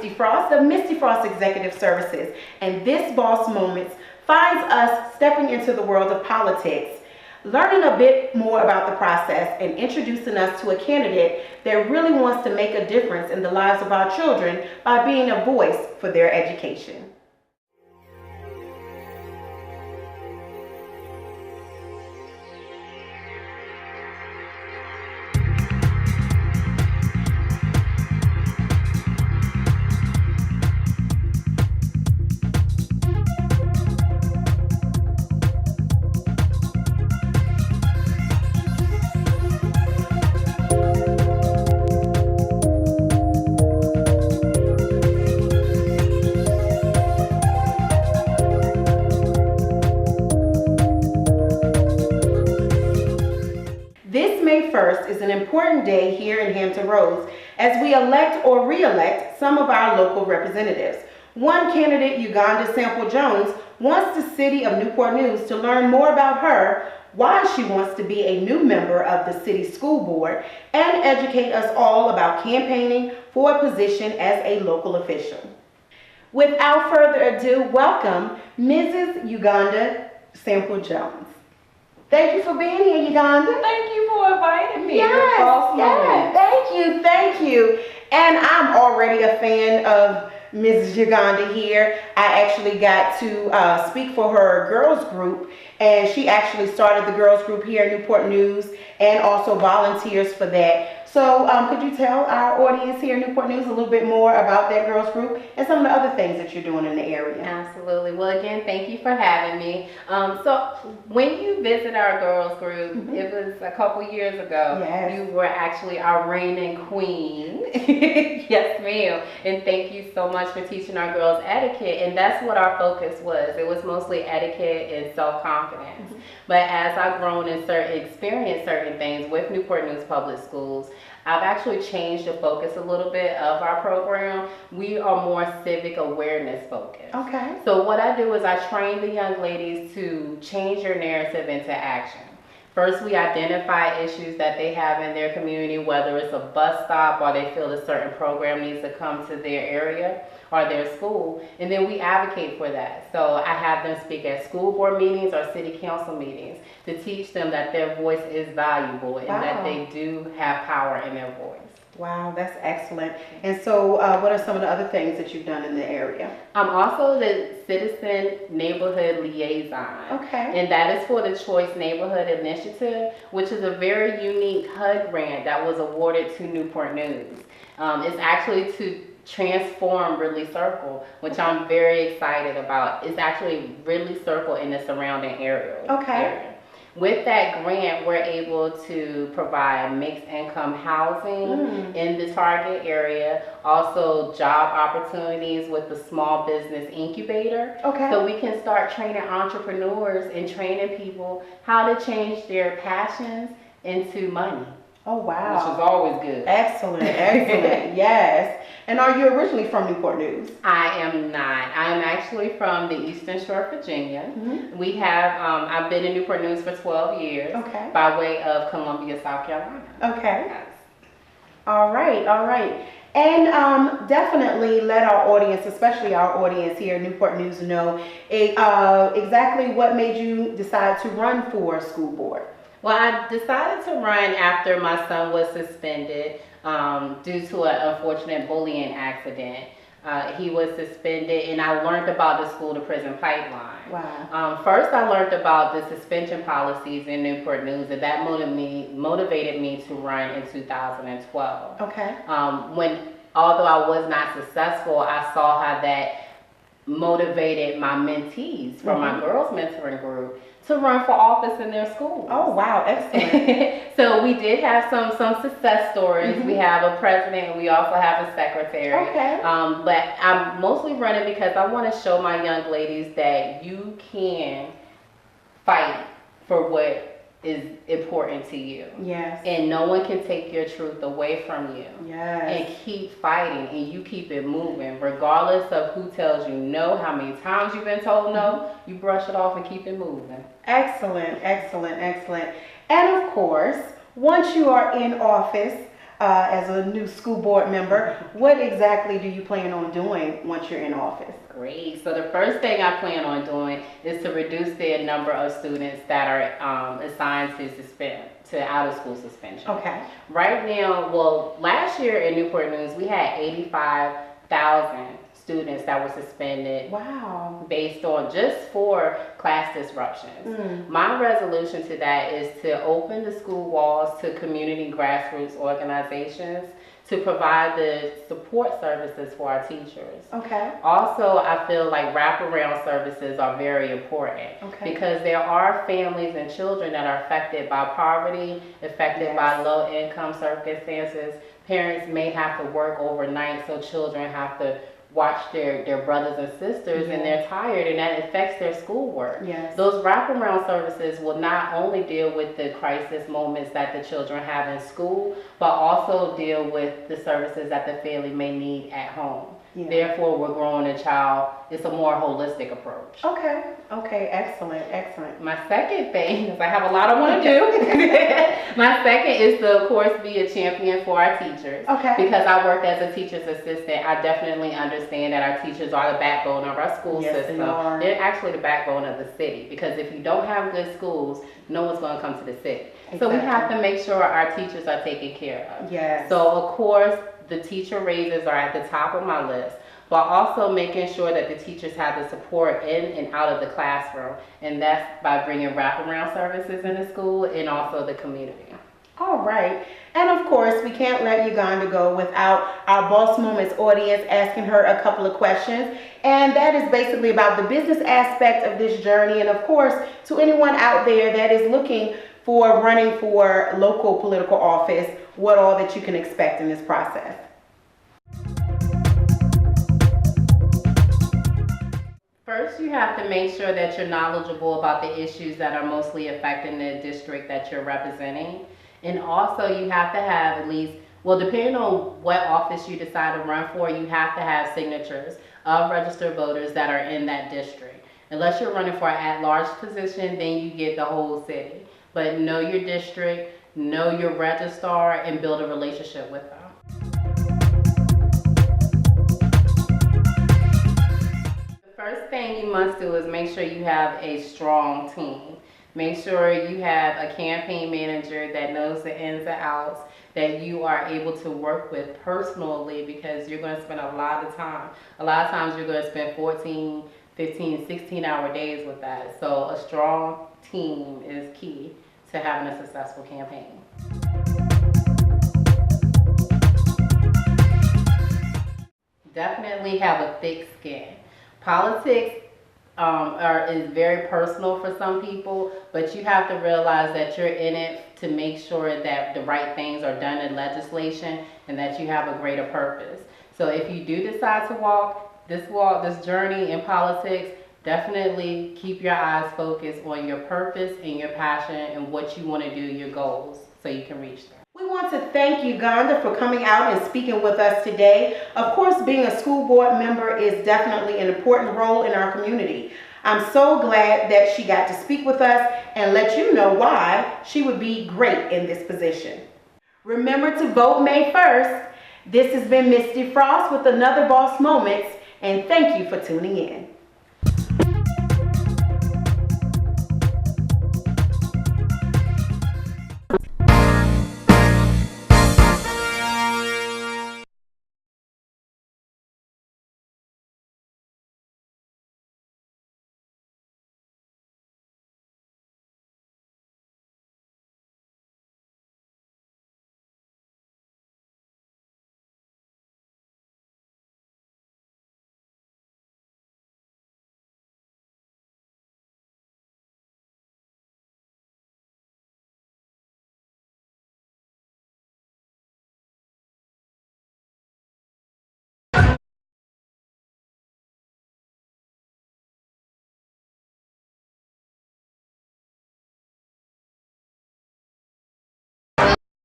Misty Frost of Misty Frost Executive Services, and this Boss Moments finds us stepping into the world of politics, learning a bit more about the process and introducing us to a candidate that really wants to make a difference in the lives of our children by being a voice for their education. May 1st is an important day here in Hampton Roads as we elect or re-elect some of our local representatives. One candidate, Yugonda Sample Jones, wants the city of Newport News to learn more about her, why she wants to be a new member of the city school board, and educate us all about campaigning for a position as a local official. Without further ado, welcome Mrs. Yugonda Sample Jones. Thank you for being here, Yugonda. Thank you for inviting me. Yes, thank you. And I'm already a fan of Mrs. Yugonda here. I actually got to speak for her girls group, and she actually started the girls group here at Newport News and also volunteers for that. So could you tell our audience here at Newport News a little bit more about that girls group and some of the other things that you're doing in the area? Absolutely. Well, again, thank you for having me. So when you visit our girls group, it was a couple years ago. Yes. You were actually our reigning queen. Yes, ma'am. And thank you so much for teaching our girls etiquette. And that's what our focus was. It was mostly etiquette and self-confidence. But as I've grown and experienced certain things with Newport News Public Schools, I've actually changed the focus a little bit of our program. We are more civic awareness focused. Okay. So what I do is I train the young ladies to change your narrative into action. First, we identify issues that they have in their community, whether it's a bus stop or they feel a certain program needs to come to their area or their school, and then we advocate for that. So I have them speak at school board meetings or city council meetings to teach them that their voice is valuable and that they do have power in their voice. Wow, that's excellent. And so what are some of the other things that you've done in the area? I'm also the Citizen Neighborhood Liaison. Okay. And that is for the Choice Neighborhood Initiative, which is a very unique HUD grant that was awarded to Newport News. It's actually to transform Ridley Circle, which I'm very excited about. It's actually Ridley Circle in the surrounding area. Okay. With that grant, we're able to provide mixed income housing in the target area, also job opportunities with the small business incubator. Okay. So we can start training entrepreneurs and training people how to change their passions into money. Oh, wow. Which is always good. Excellent, excellent. Yes. And are you originally from Newport News? I am not. I am actually from the Eastern Shore, Virginia. We have, I've been in Newport News for 12 years by way of Columbia, South Carolina. Okay. Yes. All right, all right. And definitely let our audience, especially our audience here at Newport News, know exactly what made you decide to run for school board. Well, I decided to run after my son was suspended due to an unfortunate bullying accident. He was suspended, and I learned about the school to prison pipeline. Wow. First, I learned about the suspension policies in Newport News, and that motivated me to run in 2012. Okay. Although I was not successful, I saw how that motivated my mentees from my girls mentoring group to run for office in their school. Oh, wow, excellent. So we did have some success stories. We have a president and we also have a secretary. Okay. But I'm mostly running because I want to show my young ladies that you can fight for what is important to you. Yes. And no one can take your truth away from you. Yes. And keep fighting and you keep it moving. Regardless of who tells you no, how many times you've been told no, you brush it off and keep it moving. Excellent, excellent, excellent. And of course, once you are in office, as a new school board member. What exactly do you plan on doing once you're in office? Great. So the first thing I plan on doing is to reduce the number of students that are assigned to suspend, to out of school suspension. Okay. Right now, well, last year in Newport News, we had 85,000 students that were suspended. Wow. Based on just 4 class disruptions. My resolution to that is to open the school walls to community grassroots organizations to provide the support services for our teachers. Okay. Also, I feel like wraparound services are very important because there are families and children that are affected by poverty, affected by low income circumstances. Parents may have to work overnight, so children have to watch their brothers and sisters and they're tired, and that affects their schoolwork. Yes. Those wraparound services will not only deal with the crisis moments that the children have in school, but also deal with the services that the family may need at home. Yeah. Therefore, we're growing a child. It's a more holistic approach. Okay. Okay. Excellent. Excellent. My second thing, because I have a lot I want to do. My second is to, of course, be a champion for our teachers. Okay. Because I worked as a teacher's assistant, I definitely understand that our teachers are the backbone of our school system. They are. They're actually the backbone of the city. Because if you don't have good schools, no one's going to come to the city. Exactly. So we have to make sure our teachers are taken care of. Yes. So, of course, the teacher raises are at the top of my list, but also making sure that the teachers have the support in and out of the classroom, and that's by bringing wraparound services in the school and also the community. All right. And of course, we can't let Yugonda go without our Boss Moments audience asking her a couple of questions. And that is basically about the business aspect of this journey. And of course, to anyone out there that is looking for running for local political office, what all that you can expect in this process. First, you have to make sure that you're knowledgeable about the issues that are mostly affecting the district that you're representing. And also, you have to have at least, well, depending on what office you decide to run for, you have to have signatures of registered voters that are in that district. Unless you're running for an at-large position, then you get the whole city. But know your district, know your registrar, and build a relationship with them. The first thing you must do is make sure you have a strong team. Make sure you have a campaign manager that knows the ins and outs, that you are able to work with personally, because you're going to spend a lot of time. A lot of times you're going to spend 14, 15, 16-hour days with that. So a strong team is key to having a successful campaign. Definitely have a thick skin. Politics is very personal for some people, but you have to realize that you're in it to make sure that the right things are done in legislation and that you have a greater purpose. So if you do decide to walk this journey in politics, definitely keep your eyes focused on your purpose and your passion and what you want to do, your goals, so you can reach them. We want to thank Yugonda for coming out and speaking with us today. Of course, being a school board member is definitely an important role in our community. I'm so glad that she got to speak with us and let you know why she would be great in this position. Remember to vote May 1st. This has been Misty Frost with another Boss Moments, and thank you for tuning in.